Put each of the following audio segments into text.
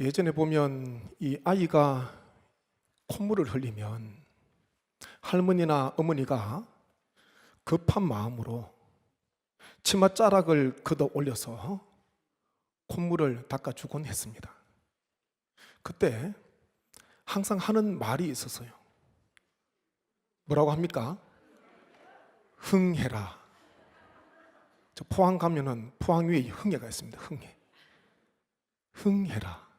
예전에 보면 이 아이가 콧물을 흘리면 할머니나 어머니가 급한 마음으로 치맛자락을 걷어 올려서 콧물을 닦아주곤 했습니다. 그때 항상 하는 말이 있었어요. 뭐라고 합니까? 흥해라. 저 포항 가면은 포항 위에 흥해가 있습니다. 흥해. 흥해라.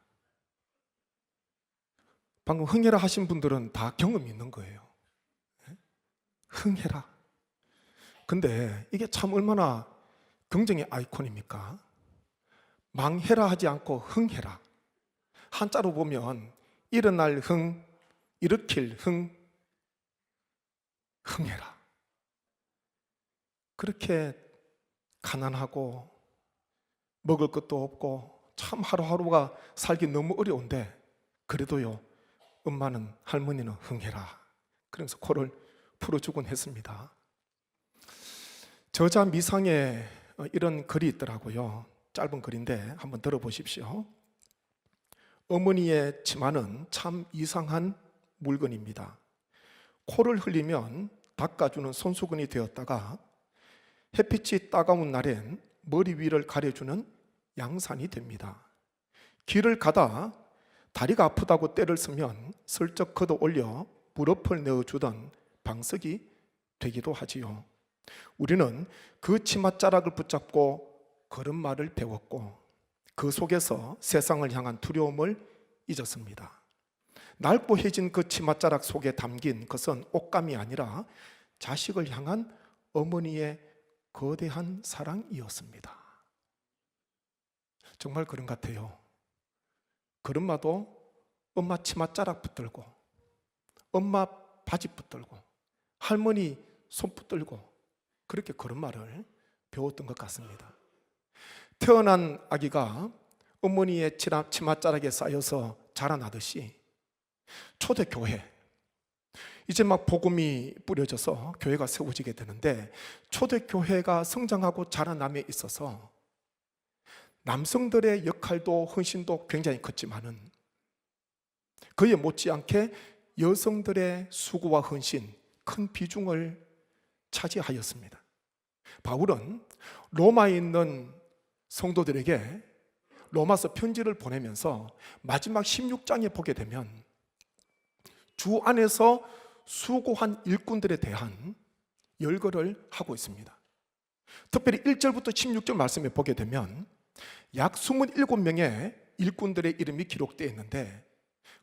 방금 흥해라 하신 분들은 다 경험이 있는 거예요. 흥해라. 근데 이게 참 얼마나 긍정의 아이콘입니까? 망해라 하지 않고 흥해라. 한자로 보면 일어날 흥, 일으킬 흥, 흥해라. 그렇게 가난하고 먹을 것도 없고 참 하루하루가 살기 너무 어려운데 그래도요, 엄마는, 할머니는 흥해라. 그래서 코를 풀어주곤 했습니다. 저자 미상에 이런 글이 있더라고요. 짧은 글인데 한번 들어보십시오. 어머니의 치마는 참 이상한 물건입니다. 코를 흘리면 닦아주는 손수건이 되었다가 햇빛이 따가운 날엔 머리 위를 가려주는 양산이 됩니다. 길을 가다 다리가 아프다고 떼를 쓰면 슬쩍 걷어 올려 무릎을 내어주던 방석이 되기도 하지요. 우리는 그 치맛자락을 붙잡고 걸음마를 배웠고 그 속에서 세상을 향한 두려움을 잊었습니다. 날고해진 그 치맛자락 속에 담긴 것은 옷감이 아니라 자식을 향한 어머니의 거대한 사랑이었습니다. 정말 그런 것 같아요. 걸음마도 엄마 치맛자락 붙들고 엄마 바지 붙들고 할머니 손 붙들고 그렇게 걸음마를 배웠던 것 같습니다. 태어난 아기가 어머니의 치맛자락에 쌓여서 자라나듯이 초대교회, 이제 막 복음이 뿌려져서 교회가 세워지게 되는데 초대교회가 성장하고 자라남에 있어서 남성들의 역할도 헌신도 굉장히 컸지만은 그에 못지않게 여성들의 수고와 헌신, 큰 비중을 차지하였습니다. 바울은 로마에 있는 성도들에게 로마서 편지를 보내면서 마지막 16장에 보게 되면 주 안에서 수고한 일꾼들에 대한 열거를 하고 있습니다. 특별히 1절부터 16절 말씀에 보게 되면 약 27명의 일꾼들의 이름이 기록되어 있는데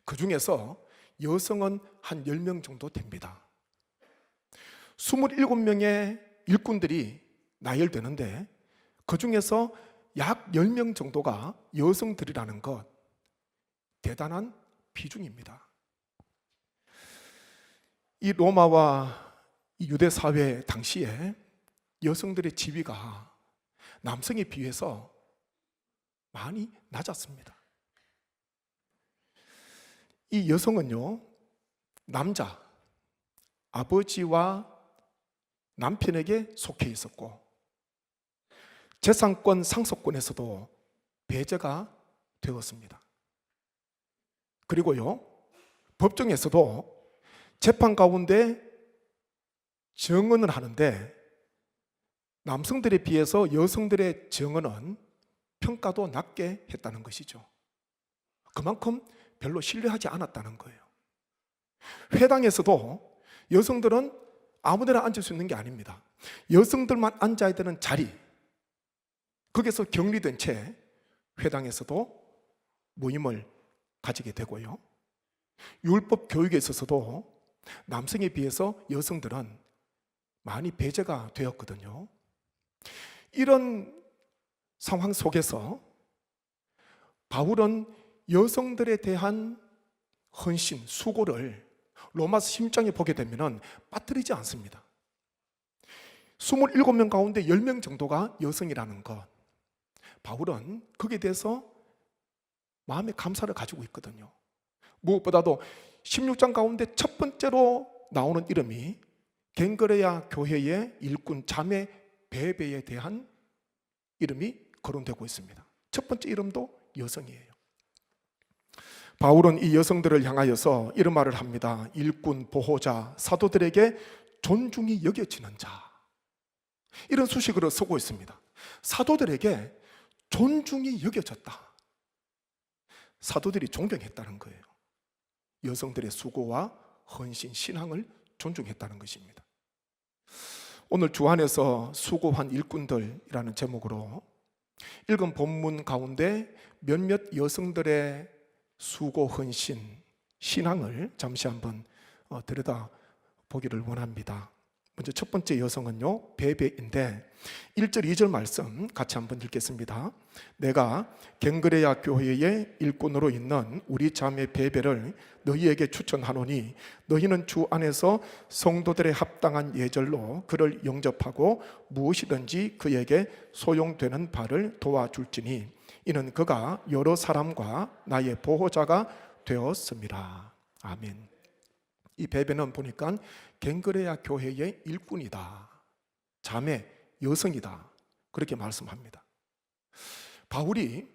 그 중에서 여성은 한 10명 정도 됩니다. 27명의 일꾼들이 나열되는데 그 중에서 약 10명 정도가 여성들이라는 것, 대단한 비중입니다. 이 로마와 이 유대 사회 당시에 여성들의 지위가 남성에 비해서 많이 낮았습니다. 이 여성은요, 남자, 아버지와 남편에게 속해 있었고 재산권 상속권에서도 배제가 되었습니다. 그리고요, 법정에서도 재판 가운데 증언을 하는데 남성들에 비해서 여성들의 증언은 평가도 낮게 했다는 것이죠. 그만큼 별로 신뢰하지 않았다는 거예요. 회당에서도 여성들은 아무데나 앉을 수 있는 게 아닙니다. 여성들만 앉아야 되는 자리, 거기서 격리된 채 회당에서도 모임을 가지게 되고요. 율법 교육에 있어서도 남성에 비해서 여성들은 많이 배제가 되었거든요. 이런 상황 속에서 바울은 여성들에 대한 헌신, 수고를 로마서 16장에 보게 되면 빠뜨리지 않습니다. 27명 가운데 10명 정도가 여성이라는 것, 바울은 거기에 대해서 마음의 감사를 가지고 있거든요. 무엇보다도 16장 가운데 첫 번째로 나오는 이름이 갱그레아 교회의 일꾼 자매 베베에 대한 이름이 거론되고 있습니다. 첫 번째 이름도 여성이에요. 바울은 이 여성들을 향하여서 이런 말을 합니다. 일꾼, 보호자, 사도들에게 존중이 여겨지는 자, 이런 수식으로 쓰고 있습니다. 사도들에게 존중이 여겨졌다. 사도들이 존경했다는 거예요. 여성들의 수고와 헌신, 신앙을 존중했다는 것입니다. 오늘 주안에서 수고한 일꾼들이라는 제목으로 읽은 본문 가운데 몇몇 여성들의 수고, 헌신, 신앙을 잠시 한번 들여다보기를 원합니다. 먼저 첫 번째 여성은요, 베베인데 1절 2절 말씀 같이 한번 읽겠습니다. 내가 갱그레아 교회의 일꾼으로 있는 우리 자매 베베를 너희에게 추천하노니 너희는 주 안에서 성도들의 합당한 예절로 그를 영접하고 무엇이든지 그에게 소용되는 바를 도와줄지니 이는 그가 여러 사람과 나의 보호자가 되었습니다. 아멘. 이 베베는 보니까 갱그레아 교회의 일꾼이다, 자매, 여성이다, 그렇게 말씀합니다. 바울이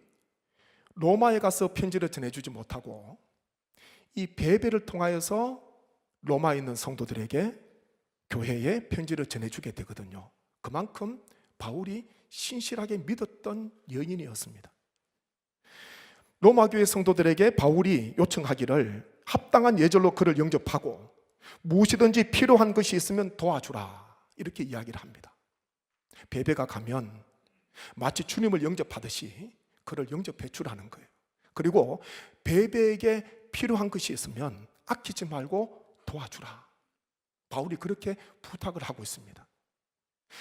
로마에 가서 편지를 전해주지 못하고 이 베베를 통하여서 로마에 있는 성도들에게 교회에 편지를 전해주게 되거든요. 그만큼 바울이 신실하게 믿었던 여인이었습니다. 로마 교회 성도들에게 바울이 요청하기를 합당한 예절로 그를 영접하고 무엇이든지 필요한 것이 있으면 도와주라, 이렇게 이야기를 합니다. 베베가 가면 마치 주님을 영접하듯이 그를 영접해 주라는 거예요. 그리고 베베에게 필요한 것이 있으면 아끼지 말고 도와주라, 바울이 그렇게 부탁을 하고 있습니다.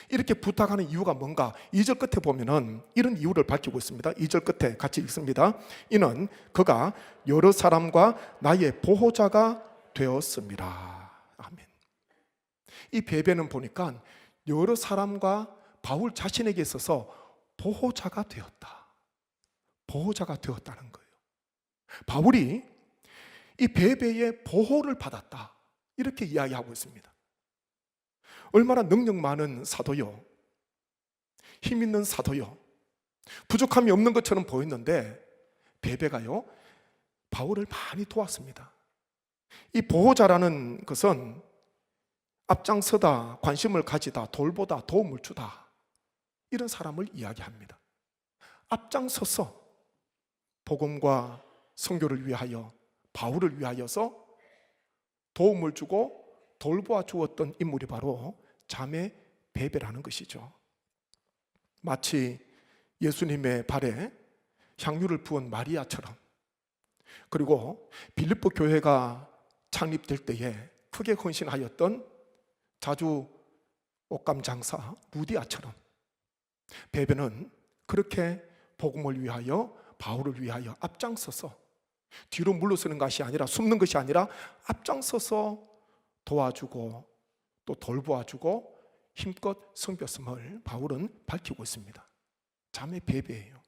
이렇게 부탁하는 이유가 뭔가 2절 끝에 보면은 이런 이유를 밝히고 있습니다. 2절 끝에 같이 읽습니다. 이는 그가 여러 사람과 나의 보호자가 되었습니다. 아멘. 이 베베는 보니까 여러 사람과 바울 자신에게 있어서 보호자가 되었다, 보호자가 되었다는 거예요. 바울이 이 베베의 보호를 받았다, 이렇게 이야기하고 있습니다. 얼마나 능력 많은 사도요, 힘 있는 사도요, 부족함이 없는 것처럼 보였는데 베베가요 바울을 많이 도왔습니다. 이 보호자라는 것은 앞장서다, 관심을 가지다, 돌보다, 도움을 주다, 이런 사람을 이야기합니다. 앞장서서 복음과 선교를 위하여, 바울을 위하여서 도움을 주고 돌보아 주었던 인물이 바로 자매 베베라는 것이죠. 마치 예수님의 발에 향유를 부은 마리아처럼, 그리고 빌립보 교회가 창립될 때에 크게 헌신하였던 자주 옷감 장사 루디아처럼 베베는 그렇게 복음을 위하여, 바울을 위하여 앞장서서 뒤로 물러서는 것이 아니라, 숨는 것이 아니라 앞장서서 도와주고 또 돌보아주고 힘껏 섬겼음을 바울은 밝히고 있습니다. 자매 베베예요.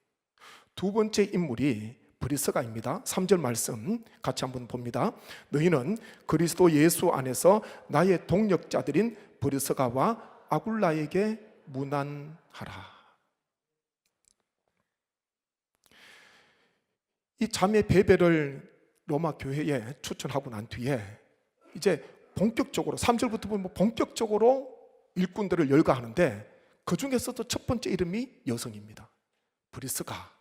두 번째 인물이 브리스가입니다. 3절 말씀 같이 한번 봅니다. 너희는 그리스도 예수 안에서 나의 동역자들인 브리스가와 아굴라에게 문안하라. 이 자매 베베를 로마 교회에 추천하고 난 뒤에 이제 본격적으로 3절부터 보면 본격적으로 일꾼들을 열거하는데 그 중에서도 첫 번째 이름이 여성입니다. 브리스가.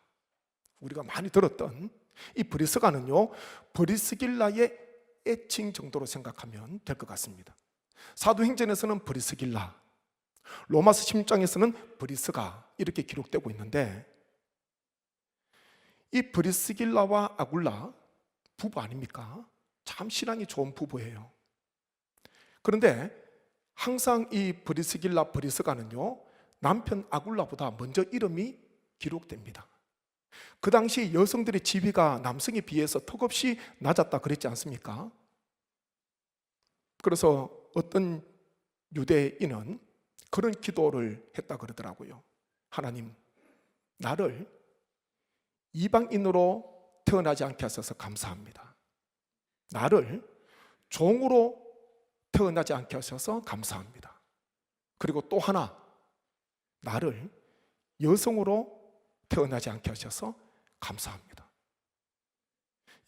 우리가 많이 들었던 이 브리스가는요, 브리스길라의 애칭 정도로 생각하면 될 것 같습니다. 사도행전에서는 브리스길라, 로마서 16장에서는 브리스가 이렇게 기록되고 있는데, 이 브리스길라와 아굴라 부부 아닙니까? 참 신앙이 좋은 부부예요. 그런데 항상 이 브리스길라, 브리스가는요 남편 아굴라보다 먼저 이름이 기록됩니다. 그 당시 여성들의 지위가 남성에 비해서 턱없이 낮았다 그랬지 않습니까? 그래서 어떤 유대인은 그런 기도를 했다 그러더라고요. 하나님, 나를 이방인으로 태어나지 않게 하셔서 감사합니다. 나를 종으로 태어나지 않게 하셔서 감사합니다. 그리고 또 하나, 나를 여성으로 태어나지 않게 하셔서 감사합니다.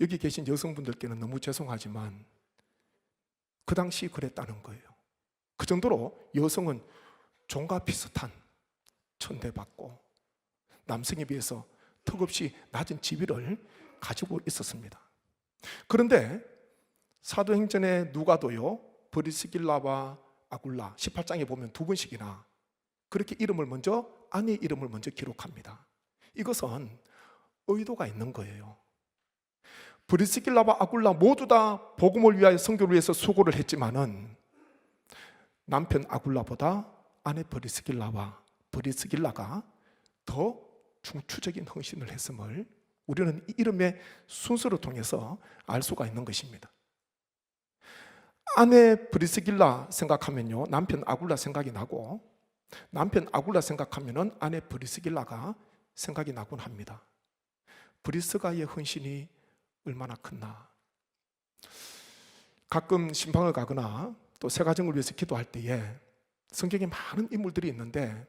여기 계신 여성분들께는 너무 죄송하지만 그 당시 그랬다는 거예요. 그 정도로 여성은 종과 비슷한 천대받고 남성에 비해서 턱없이 낮은 지위를 가지고 있었습니다. 그런데 사도행전에 누가도요, 브리스길라와 아굴라 18장에 보면 두 번씩이나 그렇게 아내의 이름을 먼저 기록합니다. 이것은 의도가 있는 거예요. 브리스길라와 아굴라 모두 다 복음을 위하여 선교를 위해서 수고를 했지만은 남편 아굴라보다 아내 브리스길라가 더 중추적인 헌신을 했음을 우리는 이 이름의 순서를 통해서 알 수가 있는 것입니다. 아내 브리스길라 생각하면요, 남편 아굴라 생각이 나고, 남편 아굴라 생각하면은 아내 브리스길라가 생각이 나곤 합니다. 브리스가의 헌신이 얼마나 컸나. 가끔 신방을 가거나 또 새가정을 위해서 기도할 때에 성경에 많은 인물들이 있는데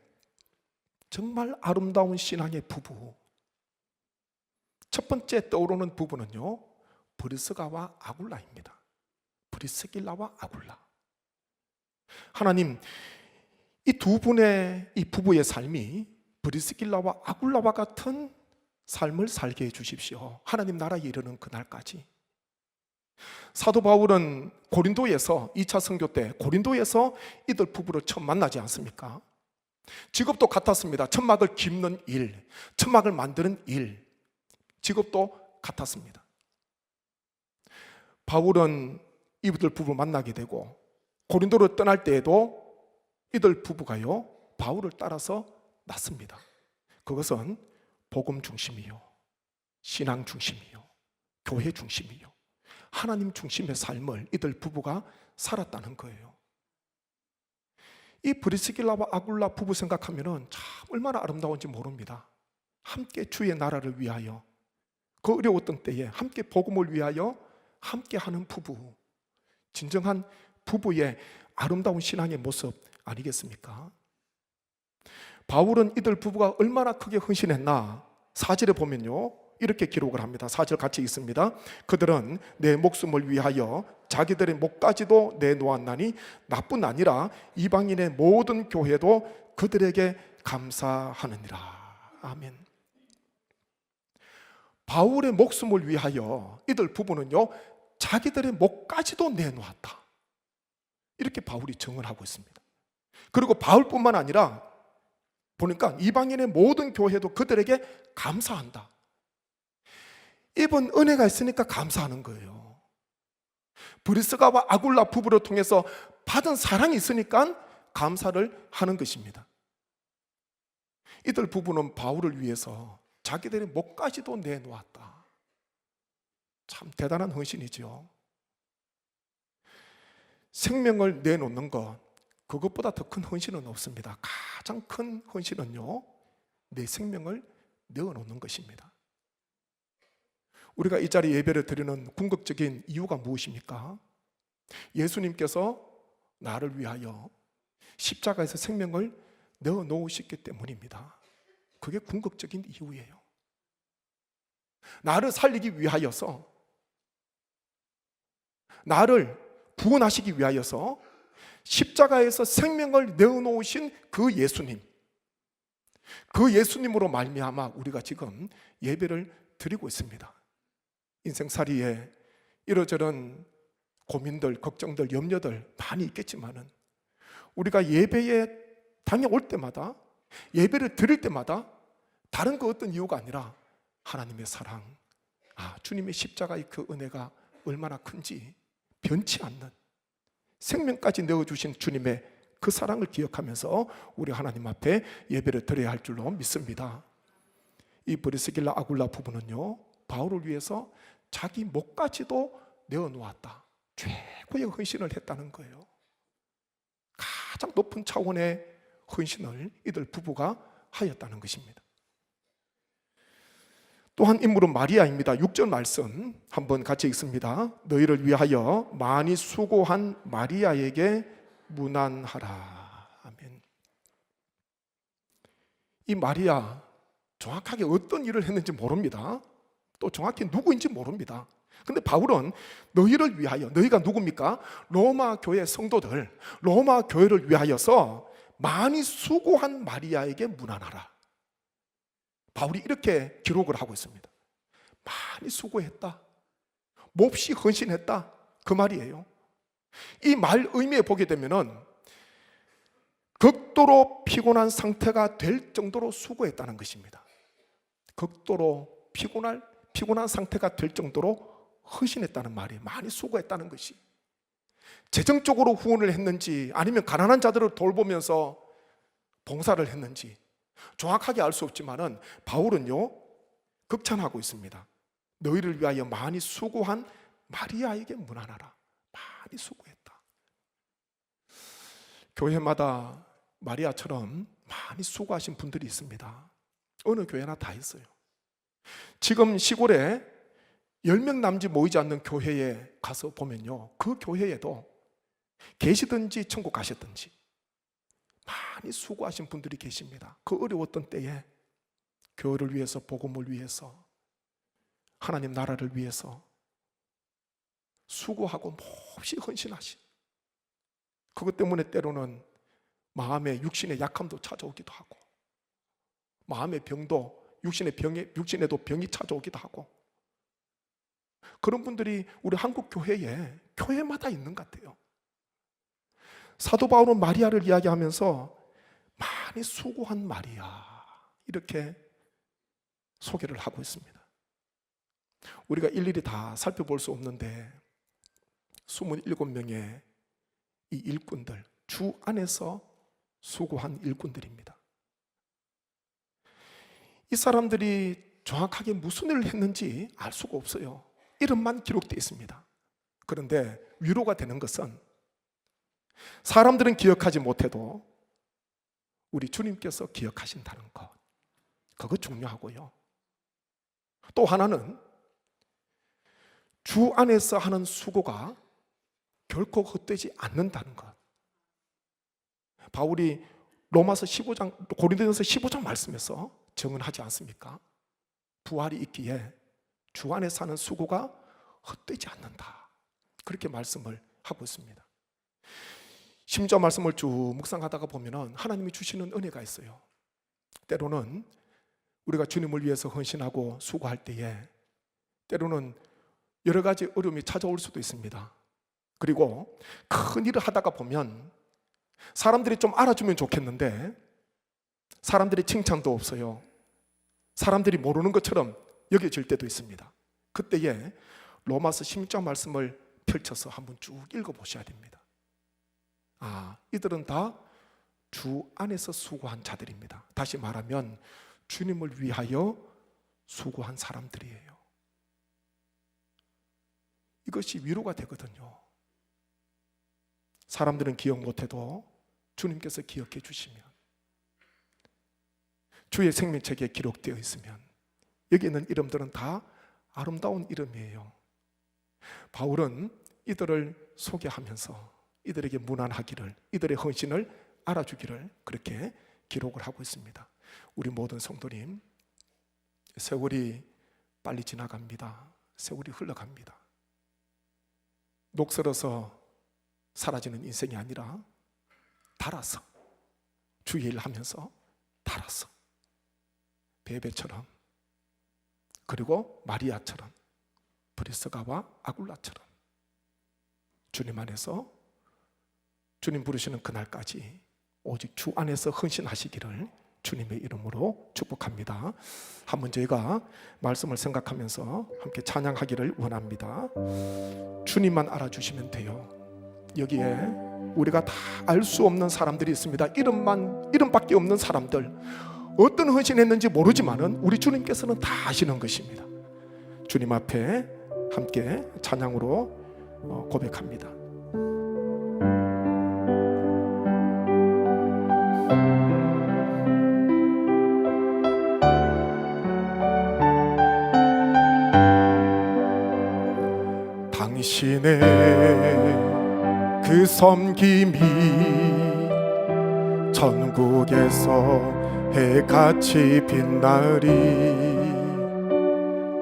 정말 아름다운 신앙의 부부, 첫 번째 떠오르는 부부는요, 브리스가와 아굴라입니다. 브리스길라와 아굴라. 하나님, 이 두 분의 이 부부의 삶이 브리스길라와 아굴라와 같은 삶을 살게 해주십시오. 하나님 나라에 이르는 그날까지. 사도 바울은 고린도에서 2차 선교 때 고린도에서 이들 부부를 처음 만나지 않습니까? 직업도 같았습니다. 천막을 깁는 일, 천막을 만드는 일, 직업도 같았습니다. 바울은 이들 부부를 만나게 되고 고린도로 떠날 때에도 이들 부부가요, 바울을 따라서 났습니다. 그것은 복음 중심이요, 신앙 중심이요, 교회 중심이요, 하나님 중심의 삶을 이들 부부가 살았다는 거예요. 이 브리스길라와 아굴라 부부 생각하면은 참 얼마나 아름다운지 모릅니다. 함께 주의 나라를 위하여 그 어려웠던 때에 함께 복음을 위하여 함께 하는 부부, 진정한 부부의 아름다운 신앙의 모습 아니겠습니까? 바울은 이들 부부가 얼마나 크게 헌신했나 4절에 보면요, 이렇게 기록을 합니다. 4절 같이 읽습니다. 그들은 내 목숨을 위하여 자기들의 목까지도 내놓았나니 나뿐 아니라 이방인의 모든 교회도 그들에게 감사하느니라. 아멘. 바울의 목숨을 위하여 이들 부부는요, 자기들의 목까지도 내놓았다. 이렇게 바울이 증언하고 있습니다. 그리고 바울뿐만 아니라 보니까 이방인의 모든 교회도 그들에게 감사한다. 이번 은혜가 있으니까 감사하는 거예요. 브리스가와 아굴라 부부를 통해서 받은 사랑이 있으니까 감사를 하는 것입니다. 이들 부부는 바울을 위해서 자기들의 목까지도 내놓았다. 참 대단한 헌신이죠. 생명을 내놓는 것, 그것보다 더 큰 헌신은 없습니다. 가장 큰 헌신은요, 내 생명을 내어놓는 것입니다. 우리가 이 자리에 예배를 드리는 궁극적인 이유가 무엇입니까? 예수님께서 나를 위하여 십자가에서 생명을 내어놓으셨기 때문입니다. 그게 궁극적인 이유예요. 나를 살리기 위하여서, 나를 구원하시기 위하여서 십자가에서 생명을 내어놓으신 그 예수님, 그 예수님으로 말미암아 우리가 지금 예배를 드리고 있습니다. 인생살이에 이러저런 고민들, 걱정들, 염려들 많이 있겠지만은 우리가 예배에 다녀올 때마다, 예배를 드릴 때마다 다른 그 어떤 이유가 아니라 하나님의 사랑, 주님의 십자가의 그 은혜가 얼마나 큰지 변치 않는, 생명까지 내어주신 주님의 그 사랑을 기억하면서 우리 하나님 앞에 예배를 드려야 할 줄로 믿습니다. 이 브리스길라 아굴라 부부는요, 바울을 위해서 자기 목까지도 내어놓았다. 최고의 헌신을 했다는 거예요. 가장 높은 차원의 헌신을 이들 부부가 하였다는 것입니다. 또 한 인물은 마리아입니다. 6절 말씀 한번 같이 읽습니다. 너희를 위하여 많이 수고한 마리아에게 문안하라. 아멘. 이 마리아 정확하게 어떤 일을 했는지 모릅니다. 또 정확히 누구인지 모릅니다. 근데 바울은 너희를 위하여, 너희가 누굽니까? 로마 교회 성도들, 로마 교회를 위하여서 많이 수고한 마리아에게 문안하라. 바울이 이렇게 기록을 하고 있습니다. 많이 수고했다, 몹시 헌신했다, 그 말이에요. 이 말 의미에 보게 되면은 극도로 피곤한 상태가 될 정도로 수고했다는 것입니다. 극도로 피곤한 상태가 될 정도로 헌신했다는 말이에요. 많이 수고했다는 것이. 재정적으로 후원을 했는지 아니면 가난한 자들을 돌보면서 봉사를 했는지 정확하게 알 수 없지만은 바울은요 극찬하고 있습니다. 너희를 위하여 많이 수고한 마리아에게 문안하라. 많이 수고했다. 교회마다 마리아처럼 많이 수고하신 분들이 있습니다. 어느 교회나 다 있어요. 지금 시골에 10명 남짓 모이지 않는 교회에 가서 보면요, 그 교회에도 계시든지 천국 가셨든지 많이 수고하신 분들이 계십니다. 그 어려웠던 때에 교회를 위해서, 복음을 위해서, 하나님 나라를 위해서 수고하고 몹시 헌신하신, 그것 때문에 때로는 마음의 육신의 약함도 찾아오기도 하고, 마음의 병도 육신에도 병이 찾아오기도 하고, 그런 분들이 우리 한국 교회마다 있는 것 같아요. 사도 바울은 마리아를 이야기하면서 많이 수고한 마리아, 이렇게 소개를 하고 있습니다. 우리가 일일이 다 살펴볼 수 없는데 27명의 이 일꾼들, 주 안에서 수고한 일꾼들입니다. 이 사람들이 정확하게 무슨 일을 했는지 알 수가 없어요. 이름만 기록되어 있습니다. 그런데 위로가 되는 것은 사람들은 기억하지 못해도 우리 주님께서 기억하신다는 것, 그거 중요하고요. 또 하나는 주 안에서 하는 수고가 결코 헛되지 않는다는 것. 바울이 로마서 15장, 고린도전서 15장 말씀에서 증언하지 않습니까? 부활이 있기에 주 안에 사는 수고가 헛되지 않는다, 그렇게 말씀을 하고 있습니다. 10절 말씀을 쭉 묵상하다가 보면 하나님이 주시는 은혜가 있어요. 때로는 우리가 주님을 위해서 헌신하고 수고할 때에 때로는 여러 가지 어려움이 찾아올 수도 있습니다. 그리고 큰 일을 하다가 보면 사람들이 좀 알아주면 좋겠는데 사람들이 칭찬도 없어요. 사람들이 모르는 것처럼 여겨질 때도 있습니다. 그때에 로마서 16장 말씀을 펼쳐서 한번 쭉 읽어보셔야 됩니다. 이들은 다 주 안에서 수고한 자들입니다. 다시 말하면 주님을 위하여 수고한 사람들이에요. 이것이 위로가 되거든요. 사람들은 기억 못해도 주님께서 기억해 주시면, 주의 생명책에 기록되어 있으면, 여기 있는 이름들은 다 아름다운 이름이에요. 바울은 이들을 소개하면서 이들에게 문안하기를, 이들의 헌신을 알아주기를 그렇게 기록을 하고 있습니다. 우리 모든 성도님, 세월이 빨리 지나갑니다. 세월이 흘러갑니다. 녹슬어서 사라지는 인생이 아니라 달아서, 주의 일을 하면서 달아서 베베처럼, 그리고 마리아처럼, 브리스가와 아굴라처럼 주님 안에서, 주님 부르시는 그날까지 오직 주 안에서 헌신하시기를 주님의 이름으로 축복합니다. 한번 저희가 말씀을 생각하면서 함께 찬양하기를 원합니다. 주님만 알아주시면 돼요. 여기에 우리가 다 알 수 없는 사람들이 있습니다. 이름밖에 없는 사람들, 어떤 헌신했는지 모르지만은 우리 주님께서는 다 아시는 것입니다. 주님 앞에 함께 찬양으로 고백합니다. 당신의 그 섬김이 천국에서 해같이 빛나리.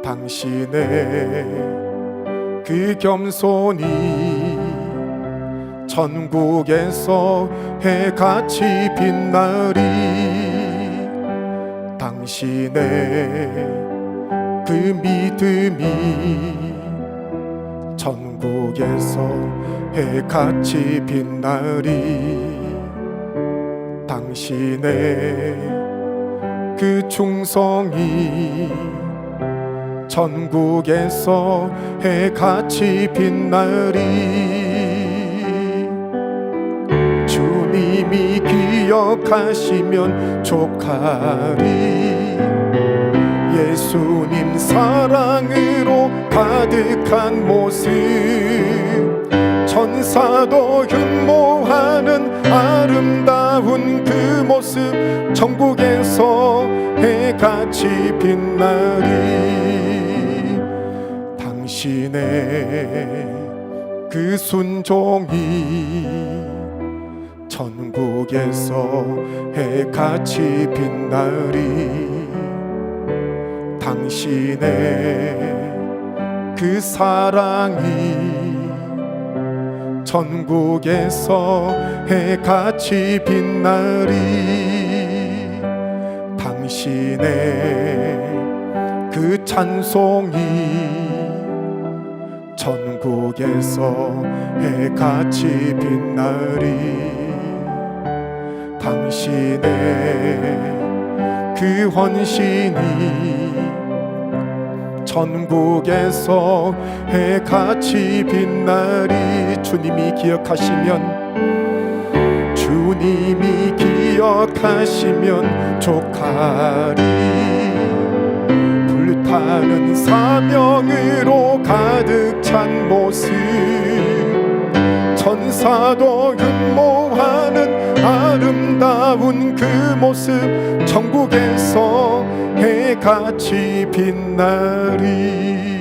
당신의 그 겸손이 천국에서 해같이 빛나리. 당신의 그 믿음이 천국에서 해같이 빛나리. 당신의 그 충성이 천국에서 해같이 빛나리. 주님이 기억하시면 족하리. 예수님 사랑으로 가득한 모습, 천사도 흠모하는 아름다운 그 모습, 천국에서 해같이 빛나리. 당신의 그 순종이 천국에서 해같이 빛나리. 당신의 그 사랑이 천국에서 해같이 빛나리. 당신의 그 찬송이 천국에서 해같이 빛나리. 당신의 그 헌신이 천국에서 해같이 빛나리. 주님이 기억하시면, 주님이 기억하시면 족하리. 불타는 사명으로 가득 찬 모습, 천사도 흠모하는 아름다운 그 모습, 천국에서 해같이 빛나리.